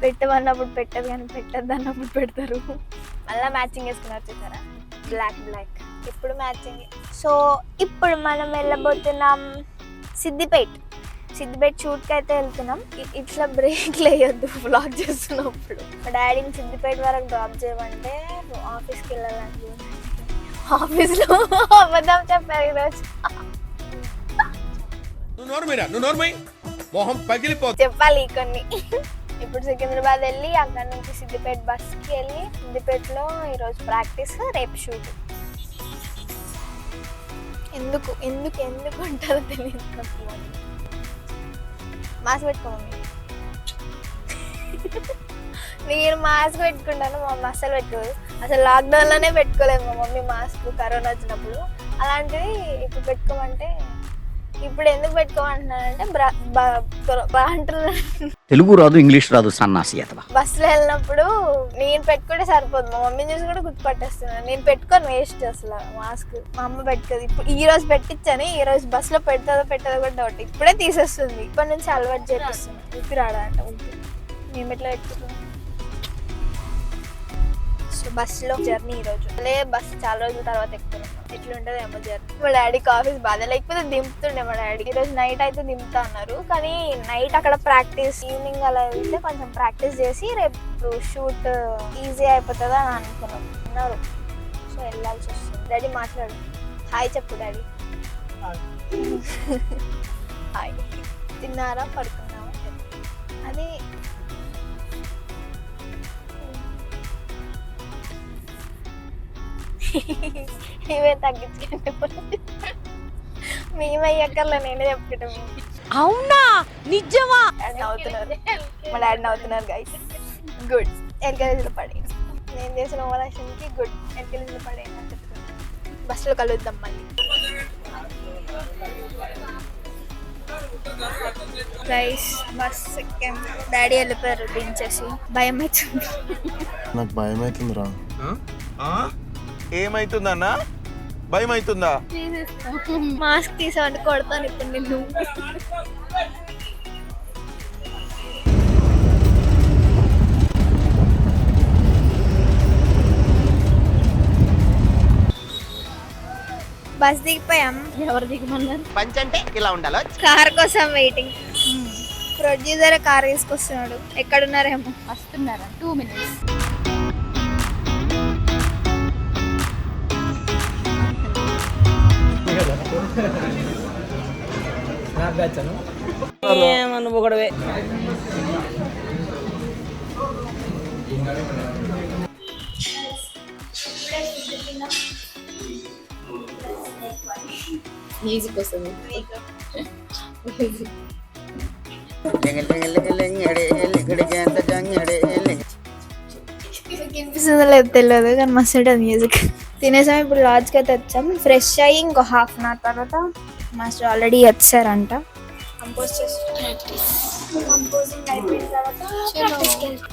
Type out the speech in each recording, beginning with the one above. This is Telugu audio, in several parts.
పెట్టమన్నప్పుడు పెట్టదు కానీ పెట్టద్దు అన్నప్పుడు పెడతారు. మళ్ళీ మ్యాచింగ్ వేసుకున్నారు చూసారా, బ్లాక్. ఇప్పుడు మ్యాచింగ్. సో ఇప్పుడు మనం వెళ్ళబోతున్నాం సిద్దిపేట్ షూట్కి అయితే వెళ్తున్నాం. ఇట్లా బ్రేక్లు వేయొద్దు వ్లాగ్ చేస్తున్నప్పుడు. మా డాడీని సిద్దిపేట వరకు డ్రాప్ చేయమంటే ఆఫీస్కి వెళ్ళాలని, ఆఫీస్లో అబద్ధం చెప్పారు ఈరోజు. చెప్పాలి కొన్ని. ఇప్పుడు సికింద్రాబాద్ వెళ్ళి అక్కడ నుంచి సిద్దిపేట బస్కి వెళ్ళి సిద్దిపేటలో ఈరోజు ప్రాక్టీస్, రేపు షూట్. ఎందుకు ఉంటుందో తెలియదు. మాస్క్ పెట్టుకోమని నేను మాస్క్ పెట్టుకుంటాను, మా మమ్మీ అస్సలు పెట్టుకోదు. అసలు లాక్డౌన్లోనే పెట్టుకోలేదు మా మమ్మీ మాస్క్ కరోనా వచ్చినప్పుడు. అలాంటిది ఇప్పుడు పెట్టుకోమంటే, ఇప్పుడు ఎందుకు పెట్టుకోమంటున్నానంటే తెలుగు రాదు, ఇంగ్లీష్ రాదు, సన్నాసి అతవా. బస్సులో వెళ్ళినప్పుడు నేను పెట్టుకుంటే సరిపోదు, మా మమ్మీ చూసి కూడా గుర్తుపట్టేస్తున్నాను. నేను పెట్టుకొని వేస్ట్ అసలు మాస్క్. మా అమ్మ పెట్టుకోదు. ఇప్పుడు ఈ రోజు పెట్టించాను, ఈ రోజు బస్సులో పెట్టదో కూడా డౌట్. ఇప్పుడే తీసేస్తుంది. ఇప్పటి నుంచి అలవాటు చేపిస్తున్నాను. ఊపి రాడంట ఊపి. మేము ఎట్లా పెట్టుకుంటాం. సో బస్సులో జర్నీ ఈరోజు. అదే బస్సు చాలా రోజుల తర్వాత ఎక్కుతున్నాం. ఎట్లుంటది ఏమో జర్నీ. మా డాడీకి ఆఫీస్ బాధ, లేకపోతే దింపుతుండే మా డాడీ. ఈరోజు నైట్ అయితే దింపుతా అన్నారు, కానీ నైట్ అక్కడ ప్రాక్టీస్, ఈవినింగ్ అలా వెళ్తే కొంచెం ప్రాక్టీస్ చేసి రేపు షూట్ ఈజీ అయిపోతుంది అని అనుకున్నాం అన్నారు. సో వెళ్ళాల్సి వస్తుంది. డాడీ మాట్లాడు, హాయ్ చెప్పు డాడీ. హాయ్. తిన్నారా, పడుకున్నావా? అది ఇవే తగ్గించుకుంటే మేమయ్యక్కర్లే, నేనే చెప్పుకుంటాం. అవునా, నిజమా? నవ్వుతున్నారు, మా డాడీ నవ్వుతున్నారు. Guys good. ఎల్కేజీలో పడేను నేను చేసిన ఓవరాక్షన్కి. గుడ్. ఎల్కేజీలో పడేను అని చెప్తున్నాను. బస్సులో కలుద్దాం మళ్ళీ. గైస్ బస్ ఎక్కాం, డాడీ వెళ్ళిపోయారు దించేసి. భయం అవుతుంది. నాకు భయం అవుతుందిరా. ఏమైతుందన్నా? భయం అవుతుందా? మాస్క్ తీసామంటే కొడతాను ఇప్పుడు నిన్ను. బస్ దిగిపోయాం. ఎవరు దిగమన్నారు? పంచ్ అంటే ఇలా ఉండాలి. కార్ కోసం వెయిటింగ్. ప్రొడ్యూసర్ కార్ తీసుకొస్తున్నాడు. ఎక్కడున్నారేమో, వస్తున్నారా? 2 minutes. ఏమన్నా ఒకడవే. మ్యూజిక్ వస్తుంది. వినిపిస్తుందో లేదు తెలియదు, కానీ మస్తు ఉంటుంది మ్యూజిక్. తినేసాం. ఇప్పుడు లాడ్జ్కి అయితే వచ్చాం. ఫ్రెష్ అయ్యి ఇంకో హాఫ్ అన్ అవర్ తర్వాత మాస్టర్ ఆల్రెడీ వచ్చారంట. కంపోజ్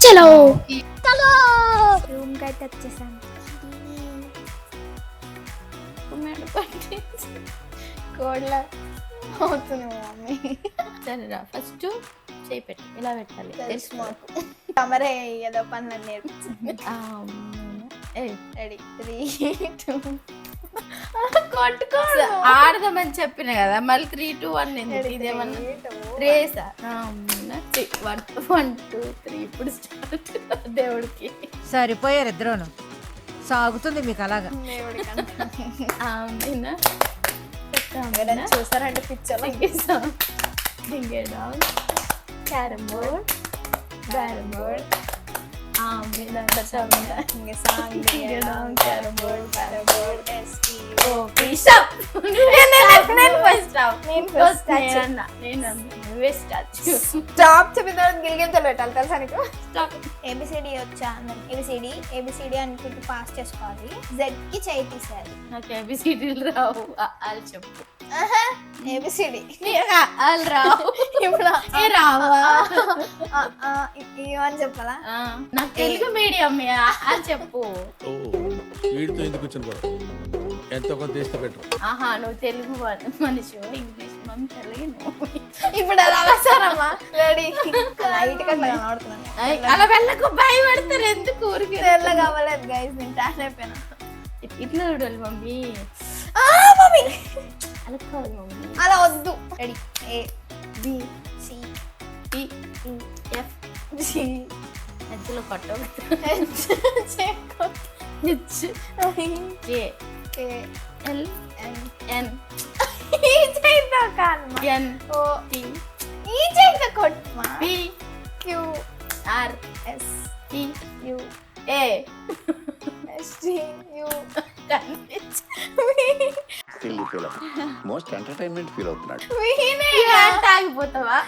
చలో రూమ్కి అయితే వచ్చేసాం. కోడ్ల అవుతుంది మమ్మీ. సరేరా, ఫస్ట్ చేయి పెట్టు, ఇలా పెట్టాలి. తెలుసు మాకు. కమరే ఏదో పనులు నేర్పించింది. రెడీ 3, 2 ఆడదామని చెప్పిన కదా, మళ్ళీ 3, 2, 1 ఇదేమన్నా రేసా? 1, 2, 3 ఇప్పుడు స్టార్ట్. దేవుడికి సరిపోయారు ఇద్దరును. సాగుతుంది మీకు అలాగా. చూసారంటే పిక్చర్ క్యారమ్ బోర్డ్, బ్యారమ్ బోర్డ్, స్టాప్ చెప్పిన గిలిగింతలు పెట్టాలి తెలుసా నీకు? ఏబిసిడి వచ్చా? ఏబిసిడి అనుకుంటూ పాస్ చేసుకోవాలి. జెడ్ కి చేయి తీసేయాలి. నాకు ఏబిసిడీలు రావు, వాళ్ళు చెప్పు. ఏబిసిడి వాళ్ళు రావు. ఇప్పుడు రావా? ఏమని చెప్పాలా? నాకు తెలుగు మీడియం చెప్పు. వీడితో ఎందుకు వచ్చిన కూడా ఎంతో కొంత తీస్తే పెట్టు. ఆహా, నువ్వు తెలుగు మనిషి, ఇంగ్లీష్ మమ్మీ తెలుగు. ఇప్పుడు అది అవసరమా? రెడీ లైట్ గా కనబడుతున్నాను. అలా వెళ్ళకు భయపడతారు ఎందుకు ఊరికి తెల్లగా అవ్వలేదు గైస్, నేను టాన్ అయిపోయినా. ఇట్లా చూడాలి మమ్మీ. మమ్మీ అలా కాదు మమ్మీ. అలా వద్దు. Ready A B C D F G మధ్యలో కొట్ట H H J K L N N ఈ చేద్దా కాన్మా ఎన్ ఓ పి ఈ చేద్దా కొట్మా P Q R S T U A S T U silly feel most entertainment feel అవుతున్నాడు. వీనే ఆగిపోతావా?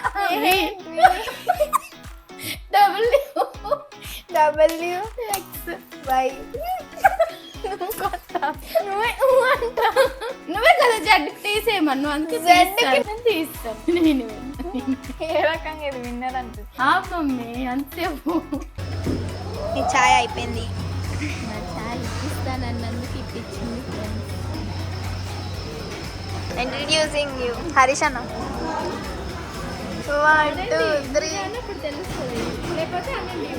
డబ్ల్యూ డబ్ల్యూ ఎక్స్ వై నువ్వే కదా జడ్కి తీసేయమను అందుకే జడ్కి తీస్తాను నేను. ఏ రకంగా ఇది విన్నర్ అనిపిస్తుంది. మమ్మీ అంతసేపు నీ ఛాయ్ అయిపోయింది. నా చాయ్ ఇస్తానన్నందుకు ఇప్పించింది ఇంట్రడ్యూసింగ్ యూ హరీష్ అన్న. 1 2 3 ఇప్పుడు తెలుస్తుంది లేకపోతే అనండి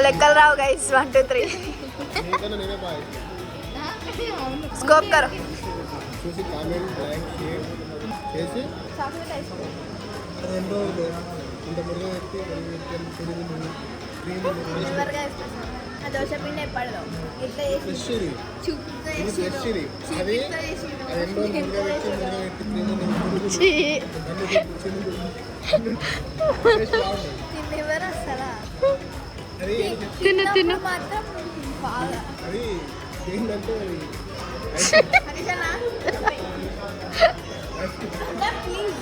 లెక్కలు రావు గైస్. 1 2 3 స్కోప్ కరో. చూసి కామెంట్ లైక్ షేర్ చేసి రెండు ఇంత మురుగు దోశ పిండి ఎప్పడదాం ఇట్లా ఫ్రెష్ ఇది ఫ్రెష్ ఇది అది రెండు మురుగు పెట్టి ఎవరు వస్తారా? అది తిను మాత్రం బాగా అది ఏంటంటే హరీష్ అన్న ప్లీజ్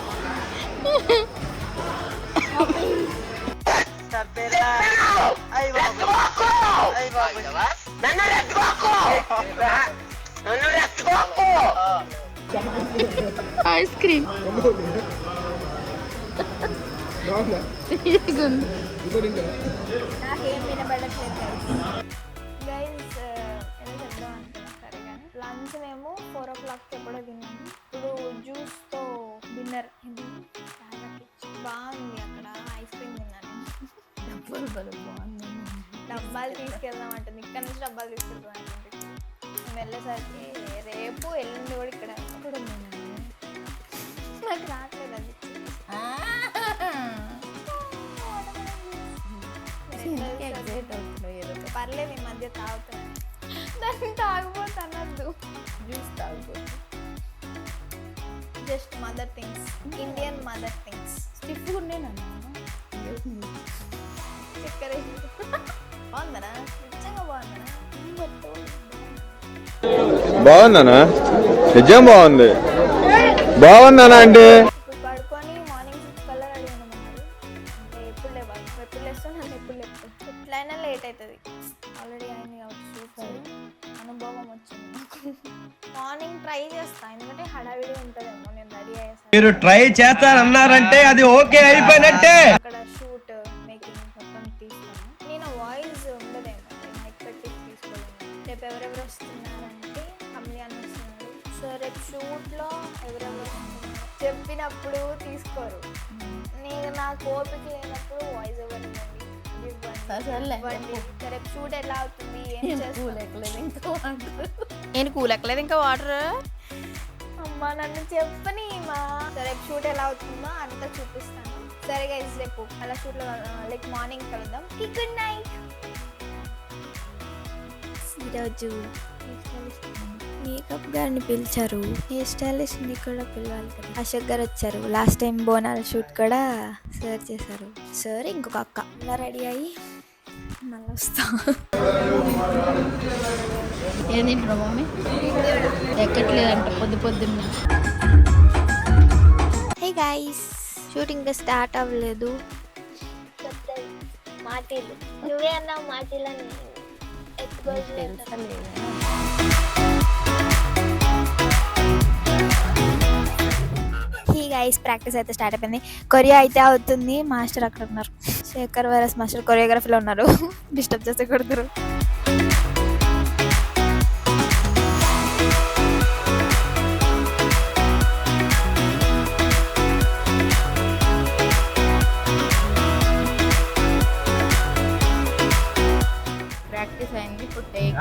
ఐస్ క్రీమ్ బాగుందా ఇంకోటి ఇంకా నాకేం వినబడట్లేదు గైస్. ఏదో చెప్దాం అనుకున్నా సరే కానీ లంచ్ మేము 4 o'clock ఎప్పుడో తిన్నాము. ఇప్పుడు జ్యూస్తో డిన్నర్. ఇది చాలా బాగుంది. అక్కడ ఐస్ క్రీమ్ తిన్నాను. బాగుంది. డబ్బాలు తీసుకెళ్దాం అంటుంది. ఇక్కడ నుంచి డబ్బాలు తీసుకెళ్దాం అంటుంది. మేము వెళ్ళేసరికి రేపు ఎల్లుండి కూడా ఇక్కడ కూడా నాకు రావట్లేదు అది. పర్లేదు ఈ మధ్య తాగుతున్నాను. దాన్ని తాగబోతు అనద్దు. జ్యూస్ తాగుతుంది just mother things, Indian mother things. స్టిఫ్గా ఉండేనన్నా చక్కెర బాగుందనా? నిజంగా బాగుందనా? బాగుందనా? నిజం బాగుంది. బాగుందనా అంటే ఇప్పుడు పడుకొని మార్నింగ్ 6 కల్లా రెడీ ఉండమన్నారు. అంటే ఎప్పుడు లేవాలి, ఎప్పుడు లేస్తాను నన్ను ఎప్పుడు లేపుతాను. ఎట్లయినా లేట్ అవుతుంది. ఆల్రెడీ అయింది కాబట్టి షూట్ అనుభవం వచ్చింది నాకు. మార్నింగ్ ట్రై చేస్తాను ఎందుకంటే హడావిడి ఉంటుందేమో. నేను రెడీ అయ్యేసాను. మీరు ట్రై చేస్తారన్నారంటే అది ఓకే అయిపోయినట్టే. అక్కడ షూట్ మేకింగ్ మొత్తం తీస్తాను. నేను వాయిస్ ఉండదేమో, మైక్ పెట్టి తీసుకోలేము. రేపు ఎవరెవరు వస్తున్నారంటే అమ్లి అని వస్తున్నారు. సో రేపు షూట్లో ఎవరెవరు వస్తున్నారు చెప్పినప్పుడు తీసుకోరు. నేను నాకు ఓపిక లేనప్పుడు వాయిస్ ఓవర్ ఇవ్వండి. రేపు షూట్ ఎలా అవుతుంది, ఏం చేస్తాను. నేను కూలెక్కలేదు ఇంకా వాటర్. అమ్మా నన్ను చెప్పని మా. రేపు షూట్ ఎలా అవుతుందో అంతా చూపిస్తాను. సరే గైస్ రేపు అలా షూట్లో లైక్ మార్నింగ్ కలుద్దాం. Good night. ఈరోజు మేకప్ గారిని పిలిచారు, హెయిర్ స్టైలిస్ట్ని కూడా పిలవాలి కదా. అశోక్ గారు వచ్చారు. లాస్ట్ టైం బోనాల షూట్ కూడా సార్ చేశారు. సార్ ఇంకొక అక్క ఇలా రెడీ అయ్యి మళ్ళీ వస్తా. ఏం తింటున్నావు మమ్మీ? ఎక్కట్లేదంట పొద్దున్న. హే గైస్, షూటింగ్ స్టార్ట్ అవ్వలేదు. మాటీలు నువ్వే అన్నావు. మాటీలని హీ గైస్, ప్రాక్టీస్ అయితే స్టార్ట్ అయిపోయింది. కొరియా అయితే అవుతుంది. మాస్టర్ అక్కడ ఉన్నారు. శేఖర్ వైరస్ మాస్టర్ కొరియోగ్రఫీలో ఉన్నారు. డిస్టర్బ్ చేస్తే కొడుతురు. డేస్ అయింది ఇప్పుడు టేక్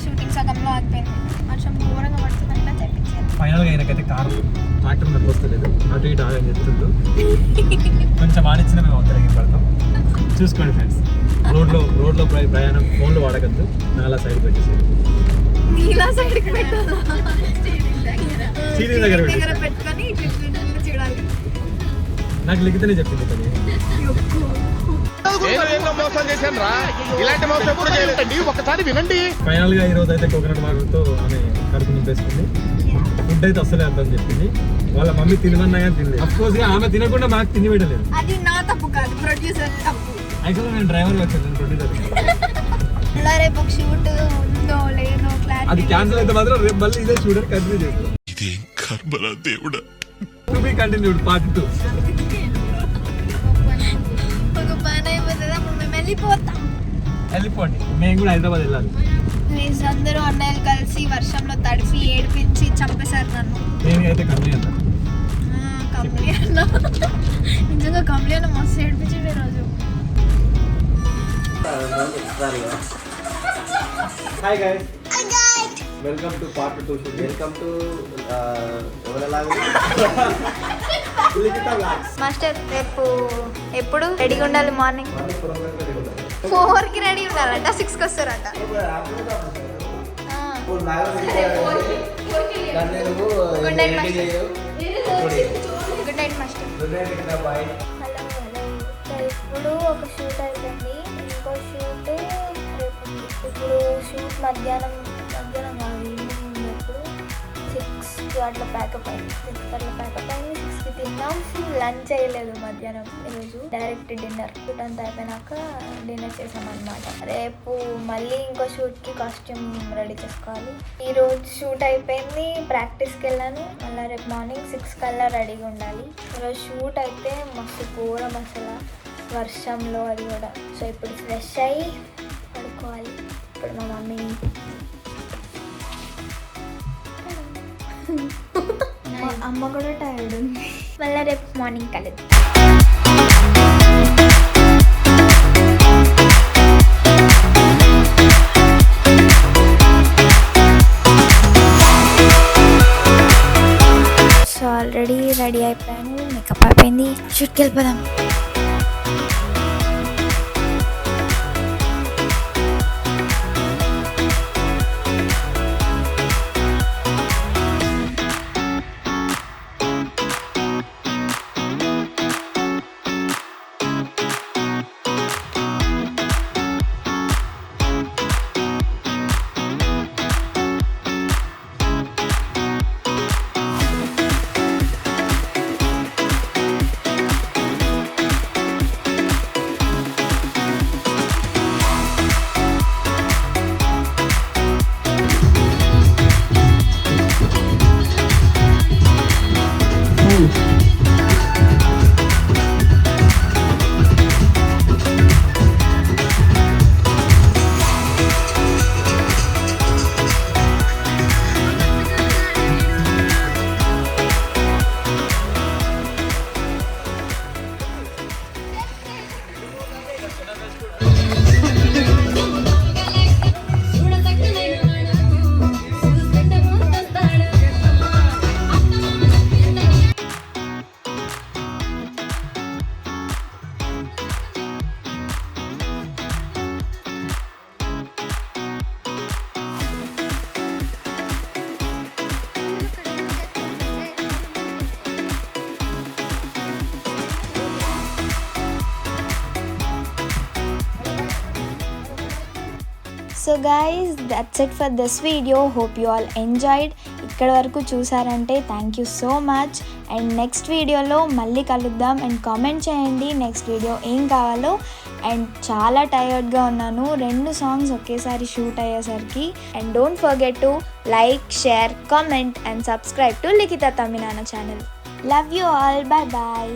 షూటింగ్ సగంలో ఆగిపోయింది. వర్షం ఘోరంగా పడుతుందంటే చెప్పించాను. ఫైనల్గా ఆయనకైతే కారు ట్రాక్టర్ నాకు వస్తలేదు, అటు ఇటు ఆగని చెప్తుంటూ కొంచెం ఆనిచ్చిన మేము అందరికి పడతాం. చూసుకోండి ఫ్రెండ్స్, రోడ్లో ప్రయాణం ఫోన్లు వాడకద్దు, నాలా సైడ్ పెట్టేసి నీలా సైడ్కి పెట్టాలా? సీరియస్ దగ్గర పెట్టుకొని చూడాలి. నాకు లిఖితనే చెప్పింది కానీ ఇలాంటి మోసం ఎప్పుడు చేయలేదండి, ఒకసారి వినండి. ఫైనల్ గా ఈ రోజు అయితే కోకోనట్ వాటర్తో ఆమె కడుపు నింపేసుకుంది. ఫుడ్ అయితే అస్సలే అర్థం చెప్పింది. వాళ్ళ మమ్మీ తినమన్నా కానీ తినలేదు. అఫ్ కోర్స్ ఆమె తినకుండా మాకు తిని పెట్టలేదు. అది నా తప్పు కాదు, ప్రొడ్యూసర్ తప్పు. యాక్చువల్గా నేను డ్రైవర్ వచ్చాను, నేను ప్రొడ్యూసర్. రేపు ఒక షూట్ ఉందో లేదో క్లారిటీ. అది క్యాన్సిల్ అయితే మాత్రం రేపు మళ్ళీ ఇదే చూడని కంటిన్యూ చేస్తాం. ఇదేం కర్మరా దేవుడా. To be continued part 2. ఒక పని అయిపోతుంది, అప్పుడు మేము వెళ్ళిపోతాం. వెళ్ళిపోండి, మేము కూడా హైదరాబాద్ వెళ్ళాలి. ప్లీజ్ అందరూ అన్నయ్యలు కలిసి వర్షంలో తడిసి ఏడిపించి చంపేశారు నన్ను. నేనైతే కమ్మి అన్నా. కమ్లీ అన్న నిజంగా కమ్లీ అన్న మస్తు ఏడిపించింది ఈరోజు. Hi guys, welcome to part 2 shoot. Welcome to master రేపు ఎప్పుడు రెడీగా ఉండాలి? మార్నింగ్ 4కి రెడీ ఉండాలంట, 6కి వస్తారంట. Good night master. Good night master. ఇప్పుడు ఒక షూట్ అయిపోయింది, ఇంకో షూట్ రేపు. ఇప్పుడు షూట్ మధ్యాహ్నం కాదు, ఈవినింగ్ ఎప్పుడు 6కి అట్లా ప్యాకప్ అయింది. 6కి అట్లా ప్యాకప్ అయింది. 6కి తిన్నాం. లంచ్ చేయలేదు మధ్యాహ్నం ఈరోజు, డైరెక్ట్ డిన్నర్. షూట్ అంతా అయిపోయినాక డిన్నర్ చేసాం అనమాట. రేపు మళ్ళీ ఇంకో షూట్కి కాస్ట్యూమ్ రెడీ చేసుకోవాలి. ఈరోజు షూట్ అయిపోయింది, ప్రాక్టీస్కి వెళ్ళాను. మళ్ళీ రేపు మార్నింగ్ 6 కల్లా రెడీగా ఉండాలి. ఈరోజు షూట్ అయితే మస్తు ఘోరం అసలు, వర్షంలో అది కూడా. సో ఇప్పుడు ఫ్రెష్ అయ్యి పడుకోవాలి. ఇప్పుడు మా మమ్మీ మా అమ్మ కూడా టైర్డ్ ఉంది. మళ్ళీ రేపు మార్నింగ్ కలుద్దాం. సో ఆల్రెడీ రెడీ అయిపోయాను, మేకప్ అయిపోయింది, షూట్కి వెళ్ళిపోదాం. So guys that's it for this video. Hope you all enjoyed. ఇక్కడ వరకు చూసారంటే thank you so much. And next వీడియోలో మళ్ళీ కలుద్దాం. అండ్ కామెంట్ చేయండి నెక్స్ట్ వీడియో ఏం కావాలో. అండ్ చాలా టైర్డ్గా ఉన్నాను 2 సాంగ్స్ ఒకేసారి షూట్ అయ్యేసరికి. And don't forget to like, share, comment and subscribe to Likhita తమ్మినాన్న channel. Love you all. Bye bye.